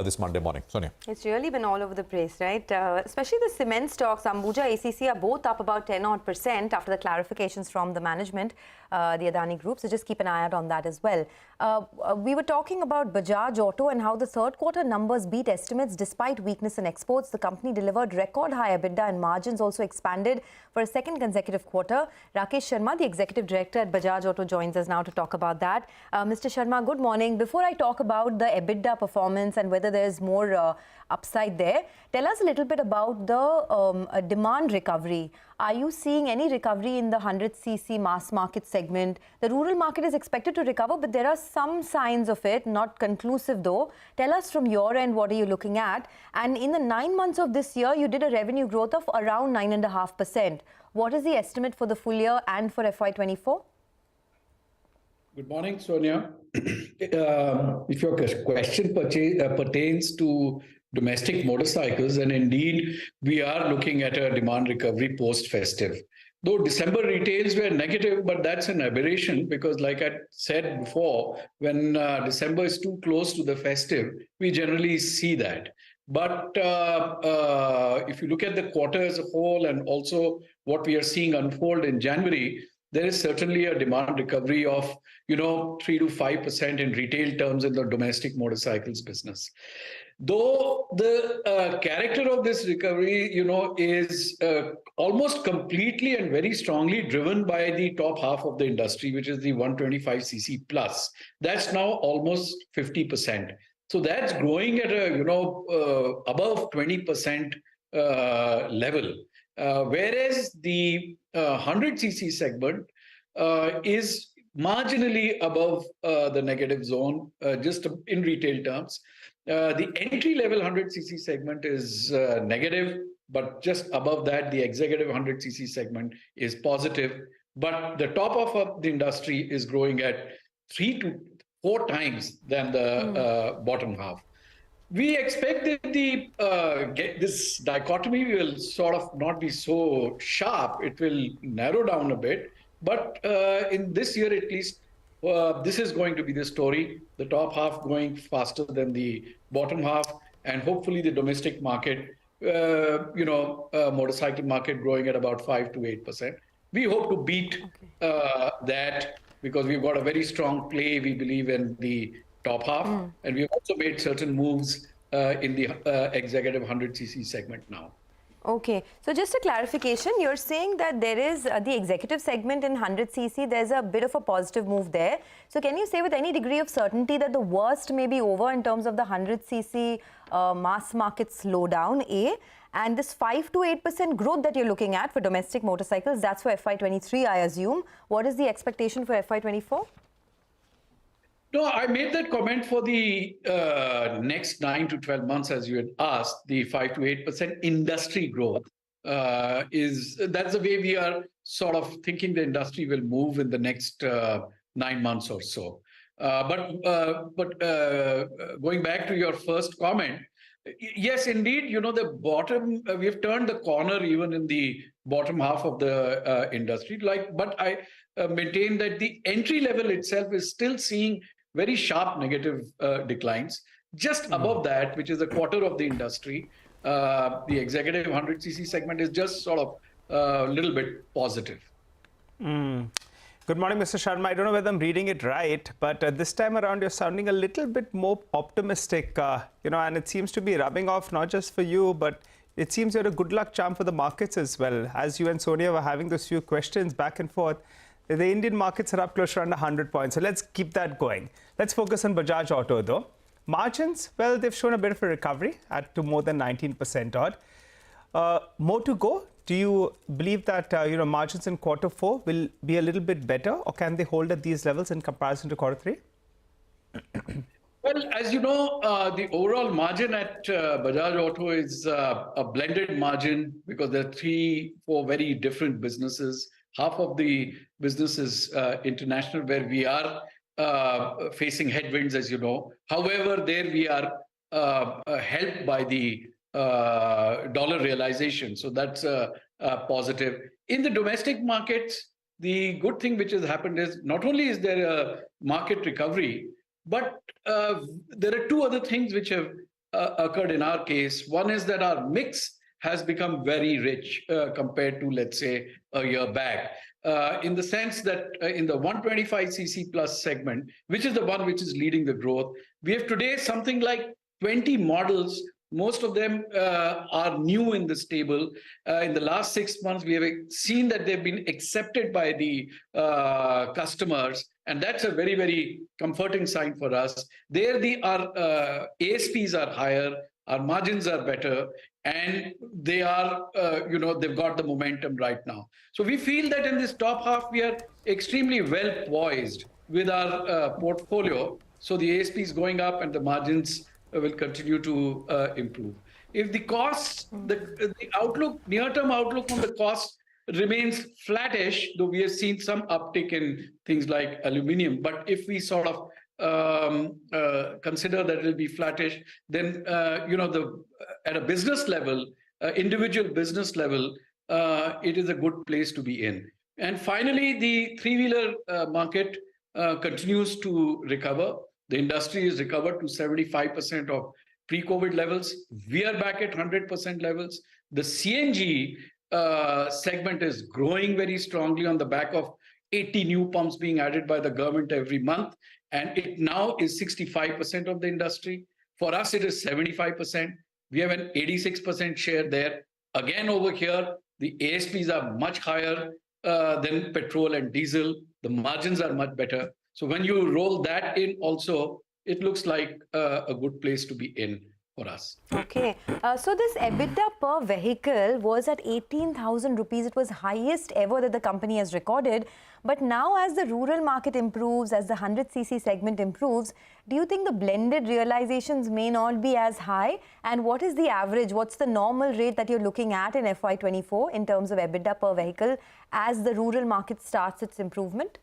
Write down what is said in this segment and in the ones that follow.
this Monday morning. Sonia. It's really been all over the place, right? Especially the cement stocks, Ambuja, ACC are both up about 10% after the clarifications from the management, the Adani Group. So just keep an eye out on that as well. We were talking about Bajaj Auto and how the third quarter numbers beat estimates despite weakness in exports. The company delivered record high EBITDA and margins also expanded for a second consecutive quarter. Rakesh Sharma, the executive director at Bajaj Auto, joins us now to talk about that. Mr. Sharma, good morning. Before I talk about the EBITDA performance and whether there's more upside there, tell us a little bit about the demand recovery. Are you seeing any recovery in the 100cc mass market segment? The rural market is expected to recover, but there are some signs of it, not conclusive though. Tell us from your end, what are you looking at? And in the 9 months of this year, you did a revenue growth of around 9.5%. What is the estimate for the full year and for FY24? Good morning, Sonia. If your question pertains to domestic motorcycles, and indeed we are looking at a demand recovery post-festive. Though December retails were negative, but that's an aberration because like I said before, when December is too close to the festive, we generally see that. But if you look at the quarter as a whole and also what we are seeing unfold in January, there is certainly a demand recovery of, 3 to 5% in retail terms in the domestic motorcycles business. Though the character of this recovery, is almost completely and very strongly driven by the top half of the industry, which is the 125cc plus. That's now almost 50%. So that's growing at a, above 20% level. Whereas the 100cc segment is marginally above the negative zone, just in retail terms. The entry-level 100cc segment is negative, but just above that, the executive 100cc segment is positive. But the top of the industry is growing at 3 to 4 times than the bottom half. We expect that this dichotomy will sort of not be so sharp. It will narrow down a bit. But in this year, at least, this is going to be the story. The top half going faster than the bottom half. And hopefully the domestic market, motorcycle market growing at about 5 to 8%. We hope to beat that because we've got a very strong play, we believe, in the top half. And we've also made certain moves in the executive 100cc segment now. Okay, so just a clarification, you're saying that there is the executive segment in 100cc, there's a bit of a positive move there. So can you say with any degree of certainty that the worst may be over in terms of the 100cc mass market slowdown, A? And this 5 to 8% growth that you're looking at for domestic motorcycles, that's for FY23, I assume. What is the expectation for FY24? No, I made that comment for the next 9 to 12 months, as you had asked. The 5 to 8% industry growth that's the way we are sort of thinking the industry will move in the next 9 months or so. But going back to your first comment, yes, indeed, the bottom, we've turned the corner even in the bottom half of the industry. But I maintain that the entry level itself is still seeing very sharp negative declines. Just above that, which is a quarter of the industry, the executive 100cc segment is just sort of a little bit positive. Good morning, Mr. Sharma. I don't know whether I'm reading it right, but this time around you're sounding a little bit more optimistic, and it seems to be rubbing off not just for you, but it seems you're a good luck charm for the markets as well. As you and Sonia were having those few questions back and forth, the Indian markets are up close to around 100 points. So let's keep that going. Let's focus on Bajaj Auto though. Margins, well, they've shown a bit of a recovery to more than 19% odd. More to go. Do you believe that margins in quarter 4 will be a little bit better, or can they hold at these levels in comparison to quarter 3? Well, as you know, the overall margin at Bajaj Auto is a blended margin because there are 3, 4 very different businesses. Half of the business is international, where we are facing headwinds, as you know. However, there we are helped by the dollar realization. So that's a positive. In the domestic markets, the good thing which has happened is not only is there a market recovery, But there are two other things which have occurred in our case. One is that our mix has become very rich compared to, let's say, a year back. In the sense that in the 125cc plus segment, which is the one which is leading the growth, we have today something like 20 models. Most of them are new in this table. In the last 6 months, we have seen that they've been accepted by the customers, and that's a very, very comforting sign for us. There, our ASPs are higher, our margins are better, and they are, they've got the momentum right now. So we feel that in this top half, we are extremely well poised with our portfolio. So the ASP is going up and the margins will continue to improve. If the costs, the outlook, near-term outlook on the cost remains flattish, though we have seen some uptick in things like aluminium. But if we sort of consider that it will be flattish, then at a business level, individual business level, it is a good place to be in. And finally, the three-wheeler market continues to recover. The industry is recovered to 75% of pre-COVID levels. We are back at 100% levels. The CNG segment is growing very strongly on the back of 80 new pumps being added by the government every month. And it now is 65% of the industry. For us, it is 75%. We have an 86% share there. Again, over here, the ASPs are much higher than petrol and diesel. The margins are much better. So when you roll that in also, it looks like a good place to be in for us. Okay. So this EBITDA per vehicle was at 18,000 rupees. It was highest ever that the company has recorded. But now as the rural market improves, as the 100cc segment improves, do you think the blended realizations may not be as high? And what is the average? What's the normal rate that you're looking at in FY24 in terms of EBITDA per vehicle as the rural market starts its improvement?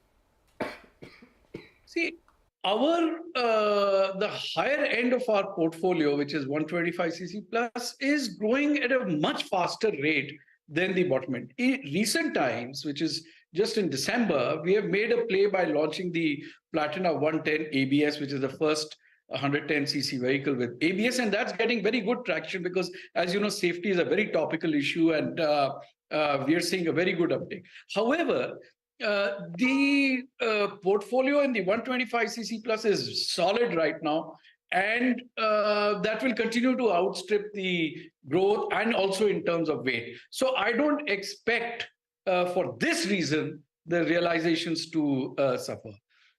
See, the higher end of our portfolio, which is 125cc plus, is growing at a much faster rate than the bottom end. In recent times, which is just in December, we have made a play by launching the Platina 110 ABS, which is the first 110cc vehicle with ABS, and that's getting very good traction because, as you know, safety is a very topical issue, and we are seeing a very good uptake. However, the portfolio in the 125cc plus is solid right now, and that will continue to outstrip the growth and also in terms of weight. So I don't expect for this reason the realizations to suffer.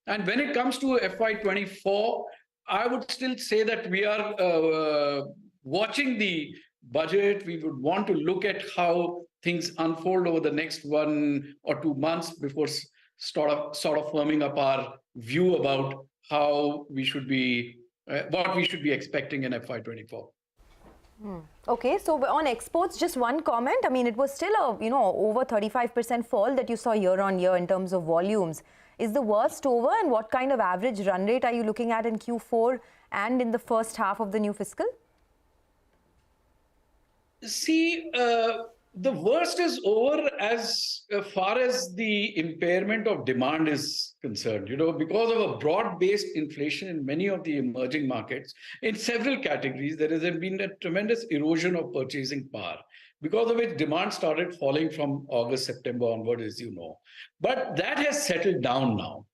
And when it comes to FY24, I would still say that we are watching the budget. We would want to look at how things unfold over the next 1 or 2 months before sort of firming up our view about how we should be, what we should be expecting in FY24. Okay, so on exports, just one comment. I mean, it was still a, over 35% fall that you saw year on year in terms of volumes. Is the worst over, and what kind of average run rate are you looking at in Q4 and in the first half of the new fiscal? See, the worst is over as far as the impairment of demand is concerned. Because of a broad-based inflation in many of the emerging markets, in several categories, there has been a tremendous erosion of purchasing power, because of which demand started falling from August, September onward, as you know. But that has settled down now.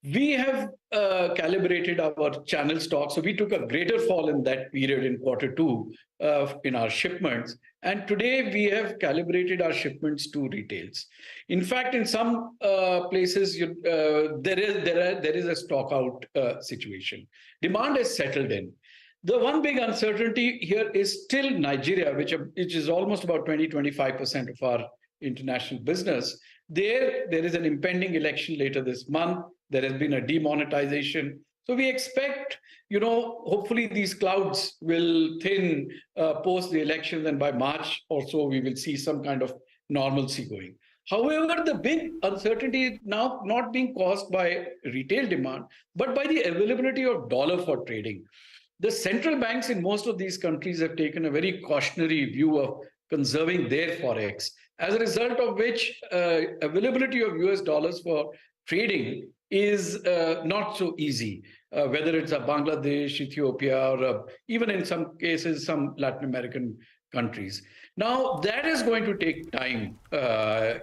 We have calibrated our channel stock. So we took a greater fall in that period in Q2 in our shipments. And today we have calibrated our shipments to retails. In fact, in some places, there is a stock out situation. Demand has settled in. The one big uncertainty here is still Nigeria, which is almost about 20-25% of our international business. There is an impending election later this month. There has been a demonetization. So we expect, hopefully these clouds will thin post the elections, and by March or so, we will see some kind of normalcy going. However, the big uncertainty is now not being caused by retail demand, but by the availability of dollar for trading. The central banks in most of these countries have taken a very cautionary view of conserving their forex, as a result of which availability of US dollars for trading is not so easy. whether it's Bangladesh, Ethiopia, or even in some cases, some Latin American countries. Now, that is going to take time.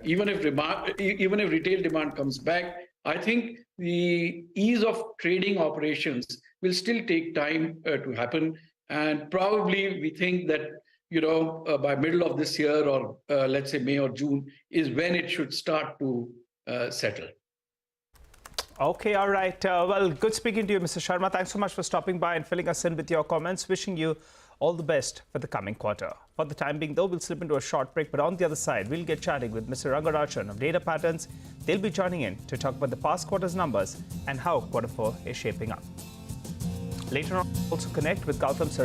Even if retail demand comes back, I think the ease of trading operations will still take time to happen. And probably we think that, by middle of this year, or let's say May or June, is when it should start to settle. Okay, all right. Well, good speaking to you, Mr. Sharma. Thanks so much for stopping by and filling us in with your comments. Wishing you all the best for the coming quarter. For the time being, though, we'll slip into a short break. But on the other side, we'll get chatting with Mr. Rangarajan of Data Patterns. They'll be joining in to talk about the past quarter's numbers and how quarter 4 is shaping up. Later on, we'll also connect with Gautam Sir.